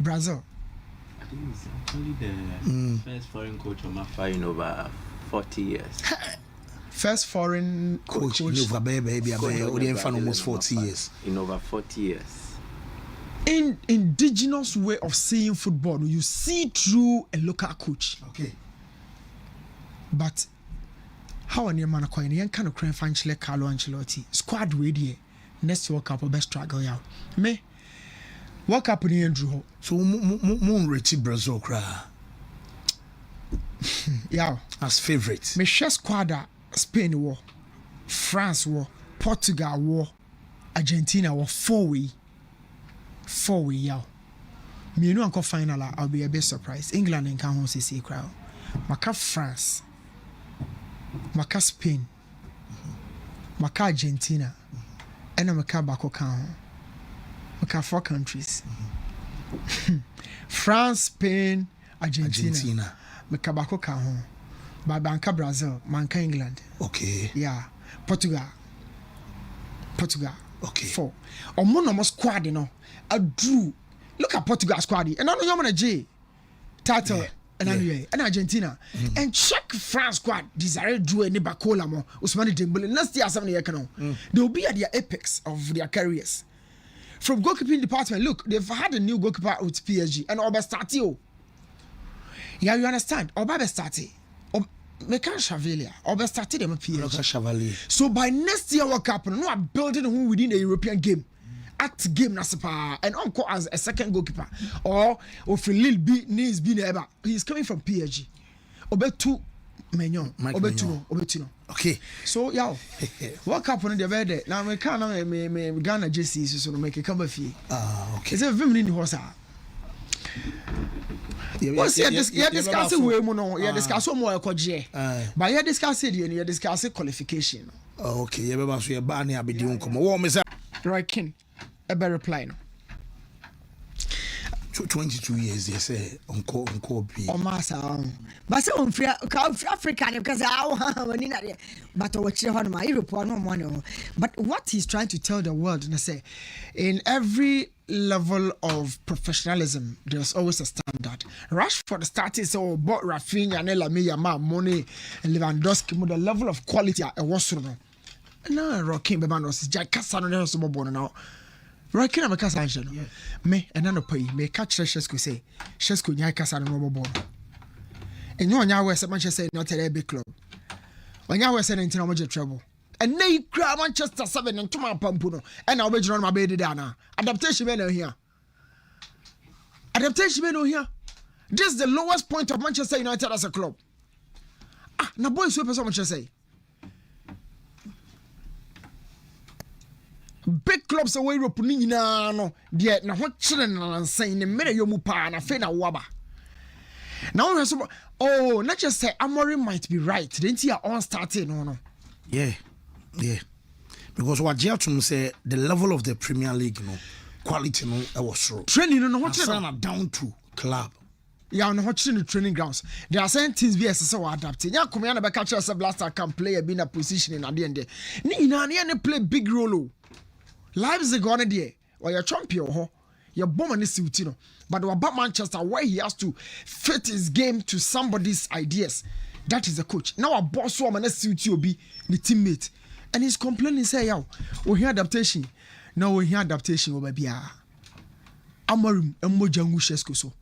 Brazil. I think it's actually the first foreign coach of Mafa in over 40 years. First foreign coach. Over baby, almost 40 years. In over 40 years. In indigenous way of seeing football, you see through a local coach. Okay. But how are you man acquiring? You can't create financially Carlo Ancelotti squad ready. Next World Cup, best struggle out. Me World Cup in Andrew. So moon rate Brazil cry. Yeah. As favorite. Me share squad Spain war, France war, Portugal war, Argentina war 4-way. 4-way yeah. Me no anko final I'll be a bit surprised. England and can home see crowd. Maka France. Maka Spain. Maka Argentina. And Maka Bako can. Maka 4 countries. France, Spain, Argentina. Maka Bako can home. Banka Brazil, Manka England. Okay. Yeah. Portugal. Okay. 4. Or mono squad, you know. I drew. Look at Portugal squad. And I know you're J. Title. And Argentina. And check France squad. Desire drew any Bacola mo. Usmani Dembele. Next year, 7 years. They will be at their apex of their careers. From goalkeeping department, look, they've had a new goalkeeper with PSG. And Oba Statio. Yeah, you understand? Oba Stati. Mekan Chevalier, or started them Chevalier. So by next year, World Cup, no, I'm building who within the European game. Act game Nasapa and Uncle as a second goalkeeper. Or if a little bit needs being ever. He's coming from PSG. Obe 2 Mignon. Obe 2. Okay. So yeah. World Cup on the bed. Now we can't me Ghana JC so make a come fee. Okay. It's a very in horse. What's discuss we no discuss more koje but you discuss it you discuss qualification. Okay, you be so you ba na abedi nkomo wo me say Roy King a better reply no 22 years they say unko bi o masa but say on free Africa because but what you on my Europe no money. But what he's trying to tell the world and say in every level of professionalism there's always a standard. Rashford started so bought Rafinha and Lamia money and Lewandowski the level of quality a was no Rocking Bebanos Jack Casano so born now Rocking am Casano me and no pay me catch Sesko say Sesko nya Casano no born and you nya we say Manchester not a big club when you were saying no much trouble. And they cry Manchester 7 and 2 Pampuno. And I'll be on my baby Dana. Adaptation men here. Adaptation men here. This is the lowest point of Manchester United as a club. Ah, now boys, so much to say. Big clubs away Europe no. Yet now what children are saying the middle yomupa and a fena waba. Now we have oh, not just say Amorim might be right. Didn't you on starting no. Yeah. Because what Jelton say the level of the Premier League quality was true. Training no what down to club. Yeah, no watching the training grounds. There are certain things we so adapting. Ya come here catch us blaster can play a been a position in the end. Ni na play big role. Leipzig gone there. Or your champion ho. Your bomb and suit no. But about Manchester where he has to fit his game to somebody's ideas. That is the coach. Now a boss woman suit you be the teammate. And he's complaining say yo, we hear adaptation. Now we hear adaptation over bia. Amorim emojangu Sesko so.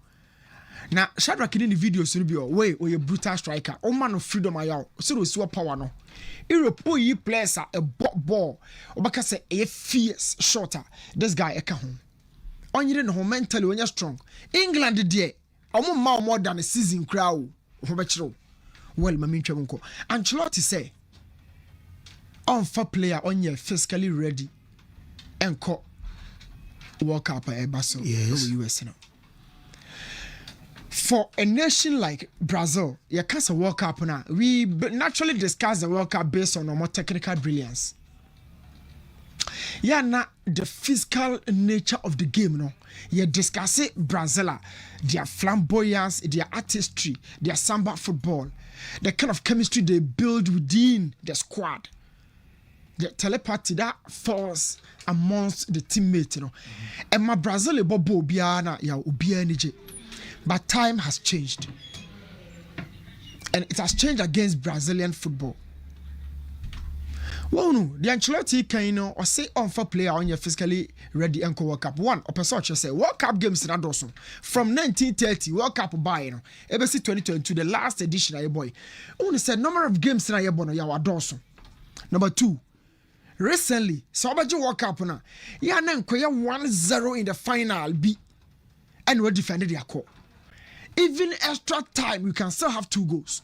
Now Shadrack in the video so be way or a brutal striker. O man of freedom ayaw. So so power no. Europe you players are a ball. Obaka say a fierce shorter. This guy eka home. Onye no mentally when you're strong. England there. Omo ma more than a season crowd. Obechiro. Well, Mami Chamunko. Ancelotti say, on for player on your physically ready and call World Cup at Barcelona, US. For a nation like Brazil, you can't World Cup now. We naturally discuss the World Cup based on a more technical brilliance. Yeah, now the physical nature of the game, no. You discuss it, Brazil, their flamboyance, their artistry, their samba football, the kind of chemistry they build within the squad. the telepathy that falls amongst the teammates, you know. And my Brazil bobo biana ya ubia nije. But time has changed. And it has changed against Brazilian football. Well, no, the Ancelotti can, you know, or say on for player on your physically ready and World Cup. One, or person say World Cup games in Adoson from 1930 World Cup by, you know, ABC 2022, the last edition, I boy. Only said number of games in a bono ya Adoson. Number 2, recently, so about your World Cup na, ya nan kwaya 1-0 in the final B, and we defended their call. Even extra time, you can still have 2 goals.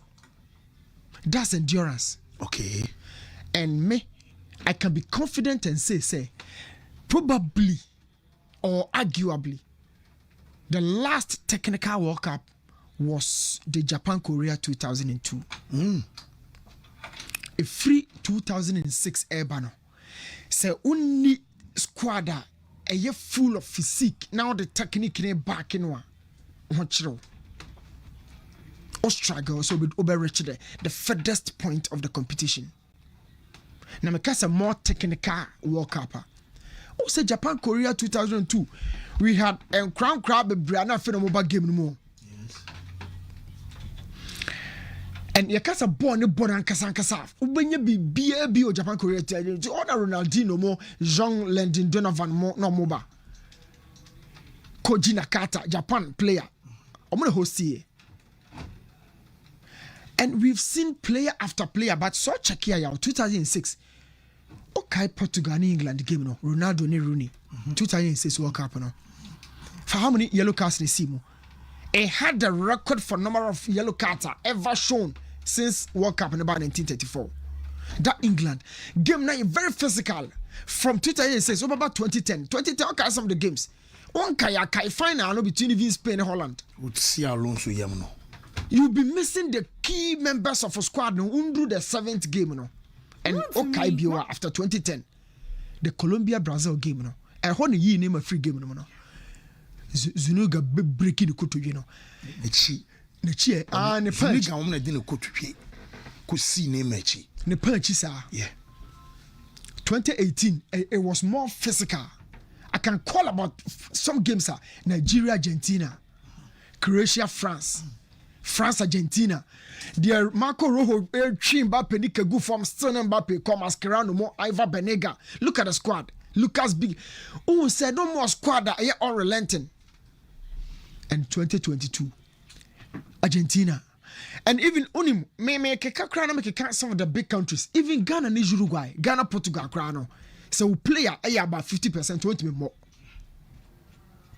That's endurance. Okay. And me, I can be confident and say, probably or arguably, the last technical World Cup was the Japan-Korea 2002. A free 2006 Urbano. Say only squad a year full of physique. Now the technique in back in one. Australia also with reach the furthest point of the competition. Now because a more technical World Cup. Also Japan Korea 2002, we had a crown crab Brianna Phenomoba game more. Yes. And yakasa born and kasankasa. Ubenya be Japan Korea to order Ronaldinho more, Jean Landin Donovan more no moba. Koji Nakata, Japan player. I'm gonna host here. And we've seen player after player, but so check here 2006. Okay, Portugal and England game no. Ronaldo ne Rooney. 2006 World Cup no. For how many yellow cards they see mo? It had the record for number of yellow cards ever shown since World Cup in about 1934. That England game now very physical from 2006 over about 2010. 2010 okay, some of the games. One kaya final between even Spain and Holland. Would see Alonso Yamno. You'll be missing the key members of a squad no undo the 7th game no. And okay Biwa after 2010. The Colombia Brazil game no. And when you name a free game no. Zunuga breaking the kutu you know. Nechi ne punch ga wona dine kotutwe ko see ne machi. Ne punch sir. Yeah. 2018 it was more physical. I can call about some games Nigeria, Argentina, Croatia, France, Argentina. The Marco Rojo, Mbappe, Nika go from still Mbappe, come Mascherano, more Iva Benega. Look at the squad. Lucas Big. Oh, said no more squad that are unrelenting. And 2022, Argentina. And even Unim, make some of the big countries. Even Ghana and Uruguay, Ghana, Portugal, Crano. So player about 50% want to be more.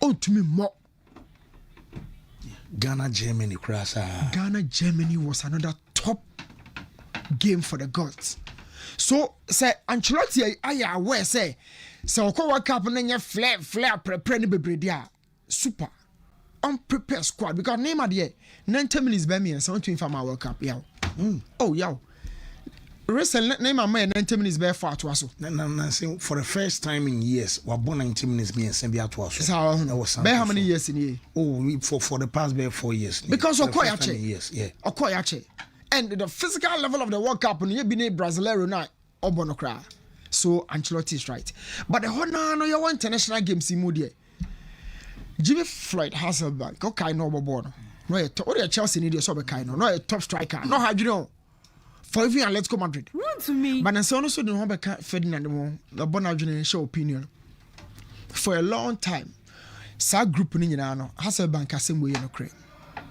Oh, to me more. Ghana, Germany, Krasa. Ghana, Germany was another top game for the gods. So say Ancelotti I aware say so World Cup and then flare prepare ni bebre super unprepared squad because Neymar there 90 minutes by me and 75 World Cup yeah. Oh yeah. Recently, Neymar made 90 minutes by far to us. For the first time in years, we born 90 minutes being sent to us. How many years in here? Oh, for the past 4 years. Because of years, yeah. And the physical level of the World Cup, and you've been a Brazilian now, Obonokra. So Ancelotti is right. But the whole no, you want international games in Moody. Jimmy Floyd Hasselbank, okay, no more. No, you're Chelsea need your sober kind, no, a top striker. No, how do you know? For even Atletico Madrid. Not to me. But I also don't have a Ferdinand more. The Bonagine show opinion. For a long time, sa group in Yano, Hasselbank has same way in Ukraine.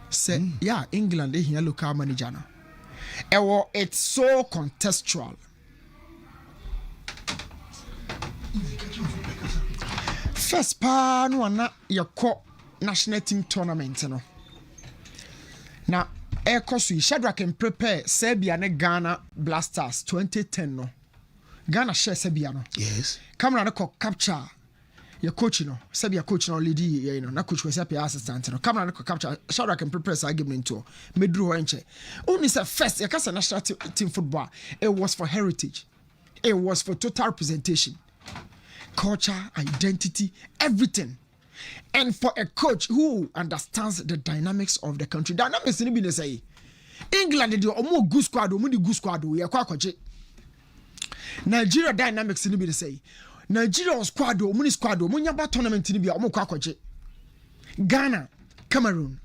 Say, yeah, England, they here local manager now. It's so contextual. First, no one your national team tournament, you know. Now, Ekosu Shadrack can prepare Serbia and Ghana Blasters 2010 no. Ghana share Serbia no. Yes. Camera no capture your coach no. Serbia coach no lady you know. Na coach was Serbia assistant no. Camera no capture Shadrack can prepare say game into. Medru enche. Only say first you can national team football. It was for heritage. It was for total representation. Culture, identity, everything. And for a coach who understands the dynamics of the country, dynamics in the say England did almost good squad, good squad, we are quite. Nigeria dynamics ni be say Nigeria squad o muni squad o munya ba tournament ni bi o mo kwa kwaje. Ghana, Cameroon,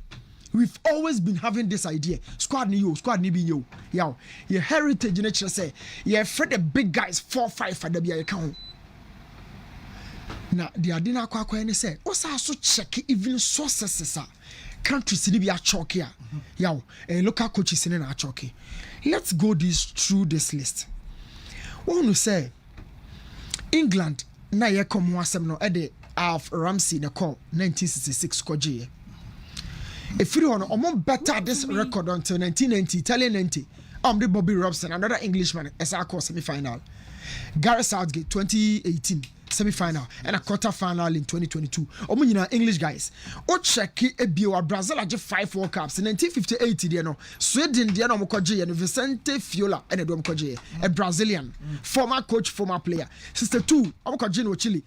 we've always been having this idea. Squad ni be yo. Yo, your heritage in nature say, you're afraid the big guys 4-5 for the be account. Now, the Adina Kwakwa any say, also check even sources, countries ni be a chalk here. Yo, local coaches in a chalky. Let's go through this list. One who say, England, na ye come wasem no ede Alf Ramsey na call 1966 koje. If you want to better this record until 1990, Italian 90, the Bobby Robson, another Englishman, as I call semi-final. Gareth Southgate 2018 semi-final and a quarter-final in 2022. English guys. Check Ebio Brazil had 5 World Cups in 1958. You know, Sweden, and Vicente Fiola and Edom Koje, a Brazilian, former coach, former player. Sister 2, Chile.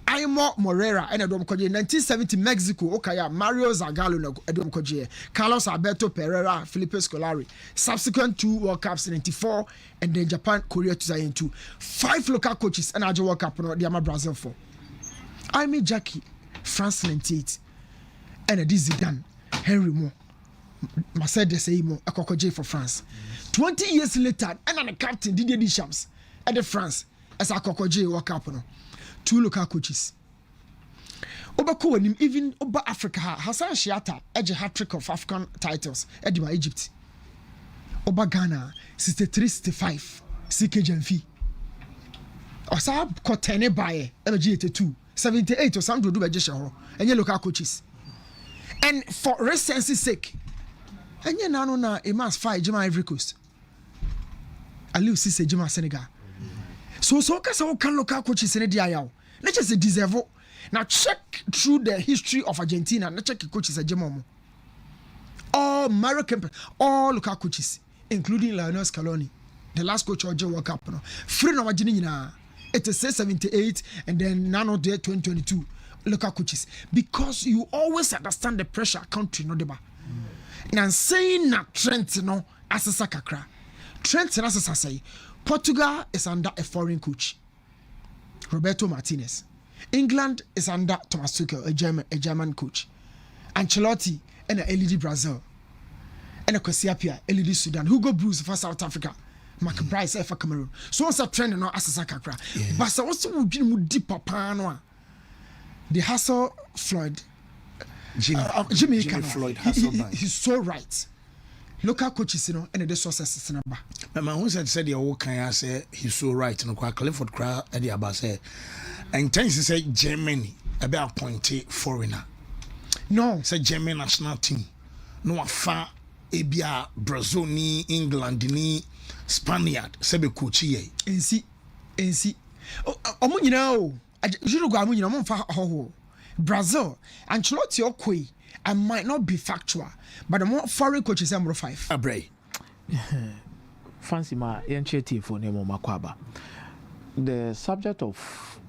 Aimo Morera and Edom Koje, 1970 Mexico, Okaya, Mario Zagallo, Edom Koje, Carlos Alberto Pereira, Felipe Scolari. Subsequent 2 World Cups in 94 and then Japan, Korea 2002. 5 local coaches and Ajo World Cup, no, Diama Brazil 4. Aimé Jackie, France 98, and Eddie Zidane, Henry Mo, Marcel Desailly, Akokoje for France. 20 years later, and I'm the captain Didier Deschamps at the France as Akokoje World Cup. No. 2 local coaches. Obako nim even Oba Africa Hassan Shiata edge hat-trick of African titles Edima Egypt. Oba Ghana 63-65 CK Janfi. Osa Kotene Baye MG82 78 or some do bejesha and your local coaches. And for recency's sake, and you now na a mass fight Jama Ivory Coast. Aliou Cissé Jama Senegal. So can local coaches in the DIL. Not just a deserve. Now check through the history of Argentina. Now check the coaches at Jemomo. All Mario Kempes, all local coaches, including Lionel Scaloni, the last coach of the World Cup. Free no Argentina. It is 78 and then nano day 2022 local coaches because you always understand the pressure country no deba. Now saying that Trent no asasa kakra. Trent asasa say Portugal is under a foreign coach, Roberto Martinez. England is under Thomas Tuchel, a German coach. Ancelotti and a LED Brazil. And a Kwesiapia, LED Sudan. Hugo Bruce for South Africa. Mark Bryce for Cameroon. So what's a trend no Asasa Kakra. But so what's the deeper pan? The Hassel Floyd. Jimmy Floyd he's so right. Local coaches, you know, and the sources in number. My man said the old can say he's so right. No, Clifford Cry at the Abba say, and tends to say Germany about appointed foreigner. No, say German national team. No afar Ebia Brazil ni England ni Spaniard sebe coachie. NC. Oh, you know, you go you know, for Brazil and Ancelotti Okwe. I might not be factual, but the more foreign coaches number 5. Abre. Fancy my initiative for Nemo Makwaba. The subject of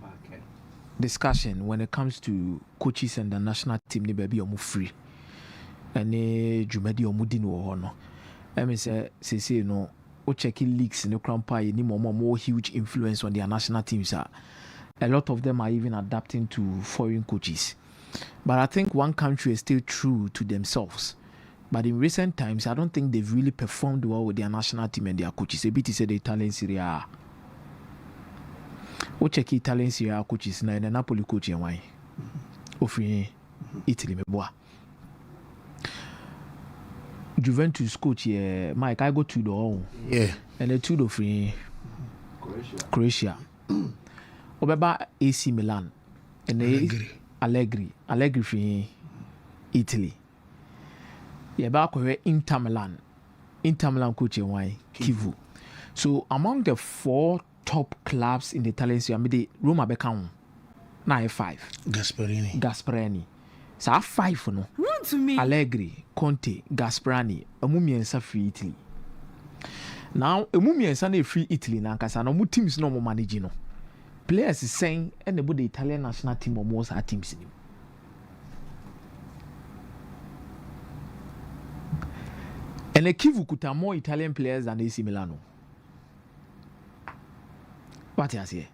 discussion when it comes to coaches and the national team, they be almost free. And Jumedi Omudino or no. I mean, say, you know, or checking leaks in the Crown Pie, any more huge influence on their national teams. A lot of them are even adapting to foreign coaches. But I think one country is still true to themselves. But in recent times, I don't think they've really performed well with their national team and their coaches. A bit is the Italian Serie A. We check Italian Serie A coaches now, the Napoli coach and why? Offering Italy, me boy. Juventus coach here, Mike. I go to the home. Yeah. And the two free Croatia. Obeba AC Milan. And they Allegri for Italy. Yeah, back where Inter Milan coach and why Kivu. So among the 4 top clubs in the Italian Serie A, the Roma become now 5. Gasperini. So 5 no. Run to me. Allegri, Conte, Gasperini, Amumiensa free Italy. Now Amumiensa na free Italy na nkasa no mu teams no mo manage no. Players is saying and the Italian national team almost our teams in him. And the Kivu could have more Italian players than AC Milano. what you say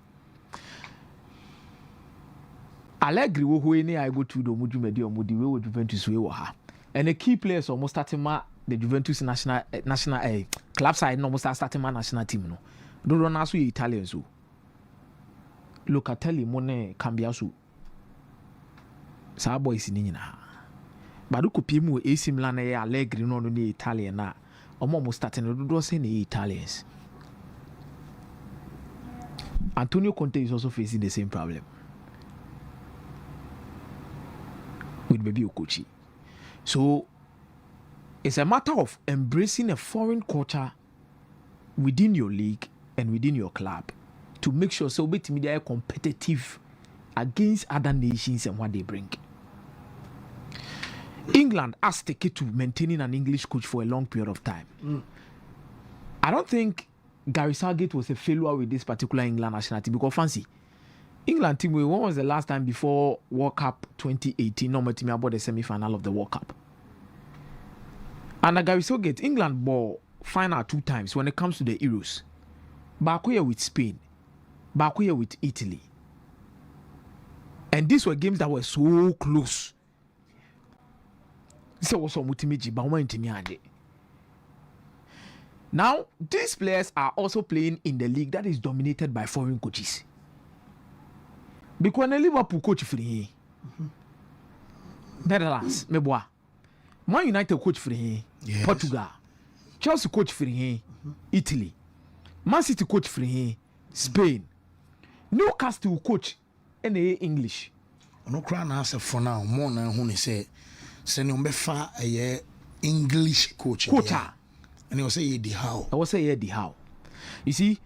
Allegri wo ho ni I go to do mudwumadi omudi we Juventus we wo ha and the key players almost starting the Juventus national club side no almost starting national team no do run aso Italian so Locatelli mo ne Cambiaso sa boys ni nyina ba do kopie mu AC Milan na Allegri no ni Italian na almost starting do say ni Italians. Antonio Conte is also facing the same problem with Baby Okochi. So it's a matter of embracing a foreign culture within your league and within your club to make sure so they are competitive against other nations and what they bring. England has the key to maintaining an English coach for a long period of time. I don't think Gary Southgate was a failure with this particular England national team because fancy England team, when was the last time before World Cup 2018? No team about the semi-final of the World Cup. And Gary Southgate, England ball final 2 times when it comes to the Euros. Back here with Spain, back here with Italy. And these were games that were so close. So was some mutimiji, but one intimiade. Now, these players are also playing in the league that is dominated by foreign coaches. Because when Liverpool coach free, Netherlands, Meboa, Man United coach free, Portugal, Chelsea coach free, Italy, Man City coach free, Spain, Newcastle coach in the English. No cry now for now. More than who say, send you befa a English coach. And he will say the how. I will say the how. You see,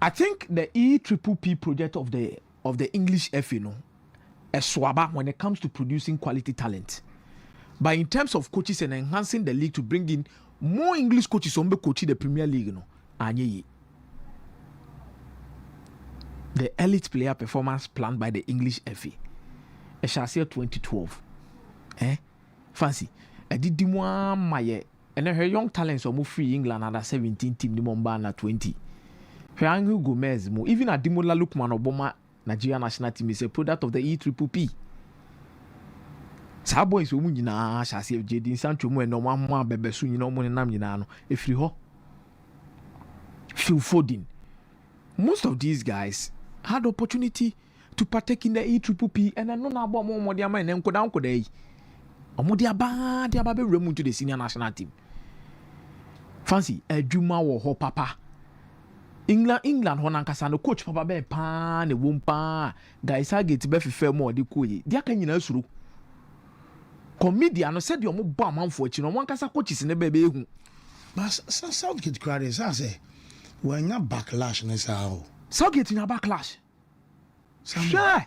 I think the EPPP project of the English FA, no, a swaba when it comes to producing quality talent. But in terms of coaches and enhancing the league to bring in more English coaches on the coaching the Premier League, no, anye. The elite player performance planned by the English FA. A chassis 2012. Fancy. I did the one my and her young talents are more free England under 17 team the Mombana 20. Her Angel Gomez, even at Dimola Lukman Obama Nigeria national team is a product of the EPPP. Sabo is woman na chassis of Jadin Sancho and no one more bebesu, you know, money nam if you ho. Phil Foden. Most of these guys had opportunity to partake in the EPPP and I know about more their mind and go down today. Omodia they are removed to the senior national team. Fancy a Juma or ho papa. England honankasa no coach papa be pa ne wumpa guys get be fefe more de koyi. Dia kan nyina suru. Comedian no said you mo ba manfo achi no wankasa coaches ne be ehu. But Southgate crowd say when you backlash ne sao. Southgate nya backlash. Sure.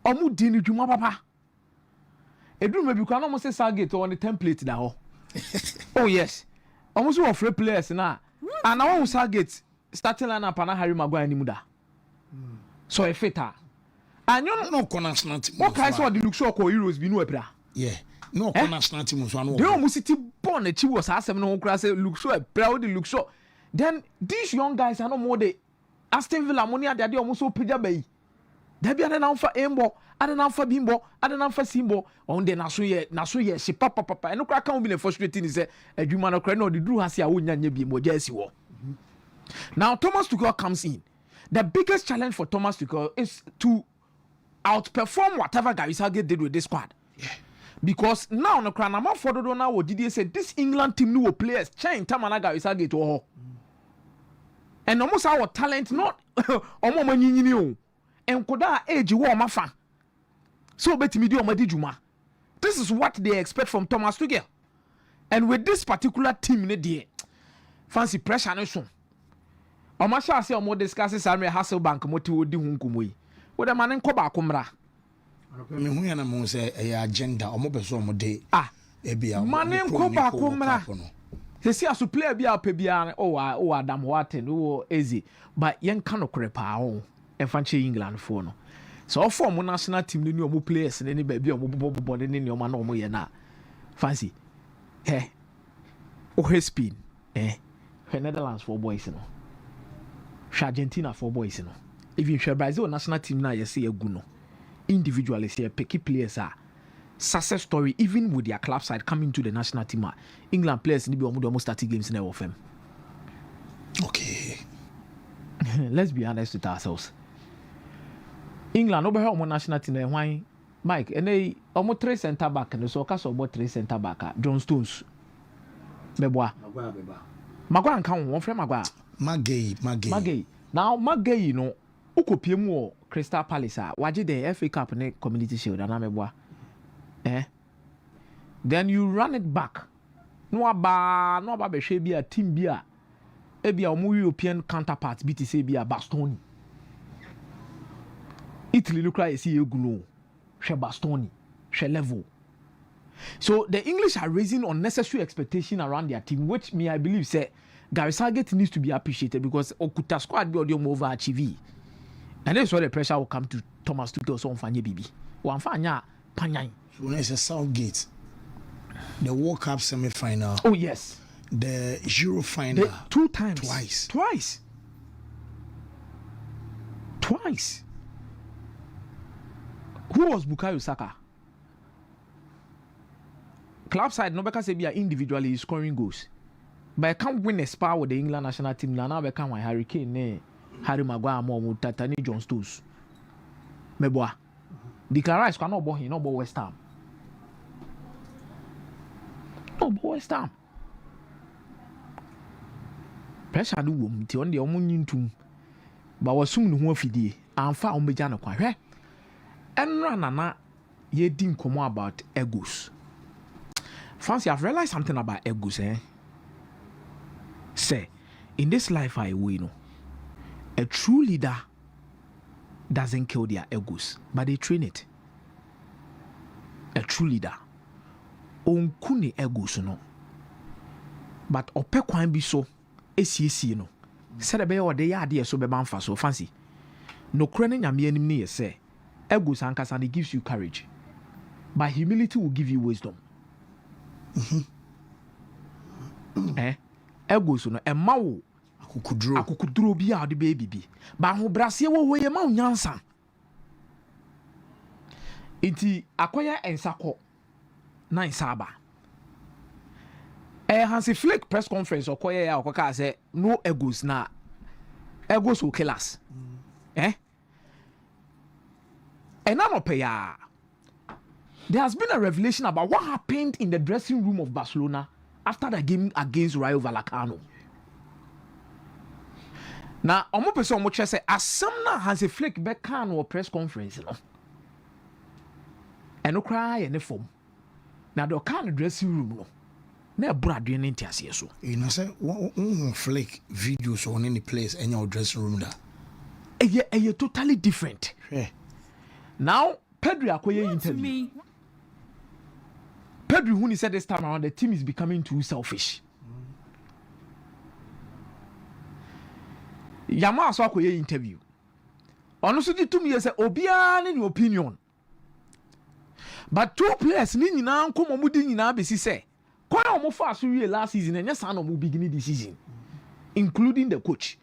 Omu di ni Juma papa. Edru maybe can almost say Southgate on the template da ho. Oh yes. Almost one free players na. And I want Southgate starting lineup and Harry Maguire ni muda. So e feta. And you no national team. What kind of the look show ko Euros bi no epra. Yeah. No national team so no. They almost city born e chi was asem no kra say look show epra the look show. Then these young guys are no more the Aston Villa money and they almost so pija bay. There be an for Embo, an for Bimbo, an for Simbo, on the Nasu she papa, and no crack can't be frustrating is a human or no, the Drew has ya wouldn't be more jersey war. Now, Thomas Tuchel comes in. The biggest challenge for Thomas Tuchel is to outperform whatever Gary Southgate did with this squad. Yeah. Because now, no cran, I'm for the now, what did he say? This England team new players change Tamana Gary Southgate or and almost our talent, not Omo and koda age war mafa. So betimi di omadi juma. This is what they expect from Thomas Tuchel. And with this particular team ne die, fancy pressure no so. Oma sha say omo discuss Samuel Hasselbank moti odi hu nkomo yi. Wo de man nko ba akomra. Me hu ya na mo say e agenda omo beso omo de. E bia. Man nko ba akomra. They see as a player bia pe bia o Adam Waten o easy. But yen kan okre pa o. Enfanche England for no. So for mo national team ni omo players ni ba bia omo bobo ni omo na omo ye na. Fancy. O Spain. Netherlands for boys no. Argentina for boys no. Even share Brazil national team now you see a guno. Individually say picky players are success story even with their club side coming to the national team. England players need be almost 30 games in of them. Okay. Let's be honest with ourselves. England over here national team why Mike and they almost 3 centre back and so cast about 3 centre back John Stones. Beboa. Maguire and count one friend Maguire. Magay. Now Magay, you know, Ukopie mu Crystal Palace. Waje the FA Cup and Community Shield and Ameboa. Then you run it back. No aba be she be a team be a European counterparts BTC be a Bastoni. Italy look like see you know. She Bastoni, she level. So the English are raising unnecessary expectation around their team, which me I believe say Gary Southgate needs to be appreciated because Okuta squad be audio over achieve. And that's why the pressure will come to Thomas Tuchel so on Fanya Bibi. One Fanya Panyai. So when it's a Southgate, the World Cup semi-final. Oh yes. The Euro final. 2 times. Twice. Who was Bukayo Saka? Club side, no because they are individually scoring goals. But I can't win a spar with the England national team. Now I can't win Harry Kane, Harry Maguire, Tatani John Stones. Meboa. Declan Rice cannot ball him, no ball West Ham. No ball West Ham. Pressure do wom ti on the omunyintum. But was soon who fidie. Amfa ombeja no kwa hwe. Enra nana ye din komo about egos. Fancy, I've realized something about egos, Say, in this life I know, a true leader doesn't kill their egos, but they train it. A true leader, onkuni egos no, but ope kwan bi so, esi no. Said a bear or they are dear so be banfa so fancy. No craning yami enemy say, egos ankas and it gives you courage, but humility will give you wisdom. Egos no emma wo akukudro bi a de baby bi ba ho brase wo ye ma nyansa enti akoya ensako na insaba Hansi Flick press conference okoya ya okoka say no egos na egos will kill us ya there has been a revelation about what happened in the dressing room of Barcelona after the game against Rayo Vallecano. Now, omo person omo say asam Hansi Flick be kan or press conference no. Eno cry and form. Now the kan dressing room no. Na bradu ne ntiase so. You know say one Flick videos on any place in your dressing room da. Eye totally different. Yeah. Now Pedro akoye interview. Pedro, when he said this time around, the team is becoming too selfish. Yama aso akoye interview. Honestly, to me, say Obia in your opinion. But 2 players, ni nyina nkomo mudi nyina besi say. Kwa omo fa so wie last season and yes no beginning this season, including the coach.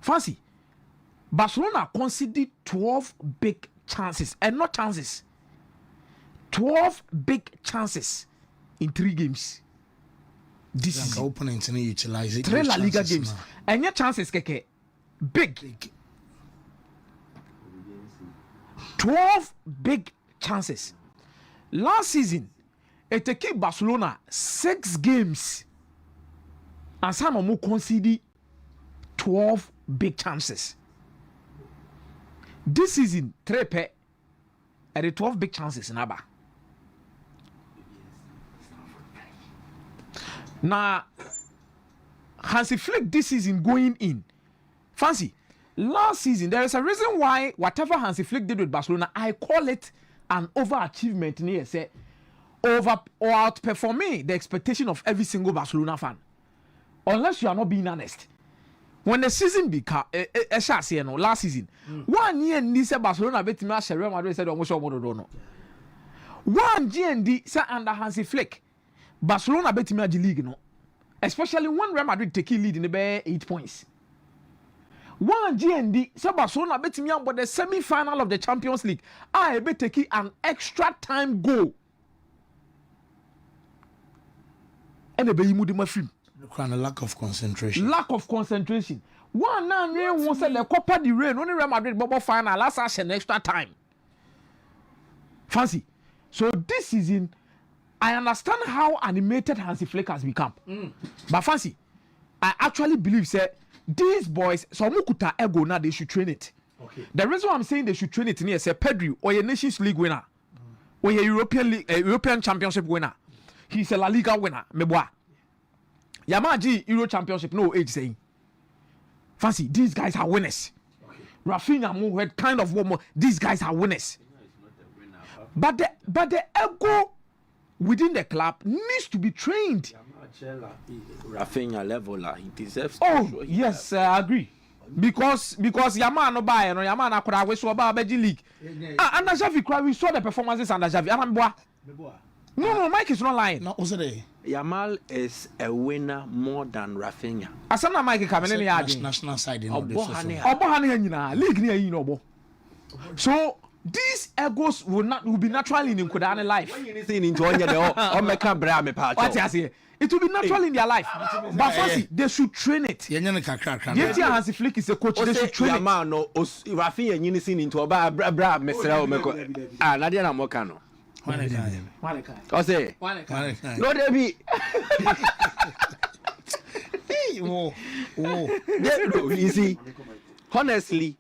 Fancy. Barcelona conceded 12 big chances and not chances. 12 big chances in 3 games. This is opponents and utilize it. 3 La Liga games. And your chances keke big. 12 big chances. Last season, it took Barcelona 6 games. And some more conceded 12 big chances. This season, 3 at the 12 big chances in Abba. Now, Hansi Flick this season going in. Fancy, last season, there is a reason why whatever Hansi Flick did with Barcelona, I call it an overachievement. Near say, over or outperforming the expectation of every single Barcelona fan. Unless you are not being honest. When the season became last season, 1 year in this Barcelona bet me Real Madrid said almost all no. 1 GND say under Hansi Flick. Barcelona bet me the league no, especially when Real Madrid take lead in the 8 points. one GND so Barcelona betimi am the semi-final of the Champions League I be take an extra time goal and e be yimu de mafim lack of concentration. One now we won say the Copa del Rey only Real Madrid bubble final last an extra time. Fancy. So this season I understand how animated Hansi Flick has become. But Fancy, I actually believe say these boys so mukuta ego now they should train it. Okay. The reason why I'm saying they should train it is say Pedri or a Nations League winner or a European League, European Championship winner. He's a La Liga winner. Meboa. Yamaji Euro Championship no age saying. Fancy, these guys are winners. Okay. Rafinha Mohed kind of one more. These guys are winners. But the ego within the club needs to be trained. Rafinha level he deserves. Oh yes, I agree. Because Yaman no buy no Yaman akora we so ba Belgian league. Under Xavi cry we saw the performances under Xavi. Anamboa. No, Mike is not lying. No, Osade. Yamal is a winner more than Rafinha. Asana Mike coming in the national side in all this. Obohane nyina league ni ayi no obo. So these egos will be naturally in Nkudane life. When you see into onye the make bra me pa. What you say? It will be natural in their life. But first, they should train it. Yeti Hansi Flick is a coach. They should train it. Yamal no Rafinha nyini see into oba bra mesra o meko. Ah, na dia na mo ka no. I say, no, Debbie. You see, honestly,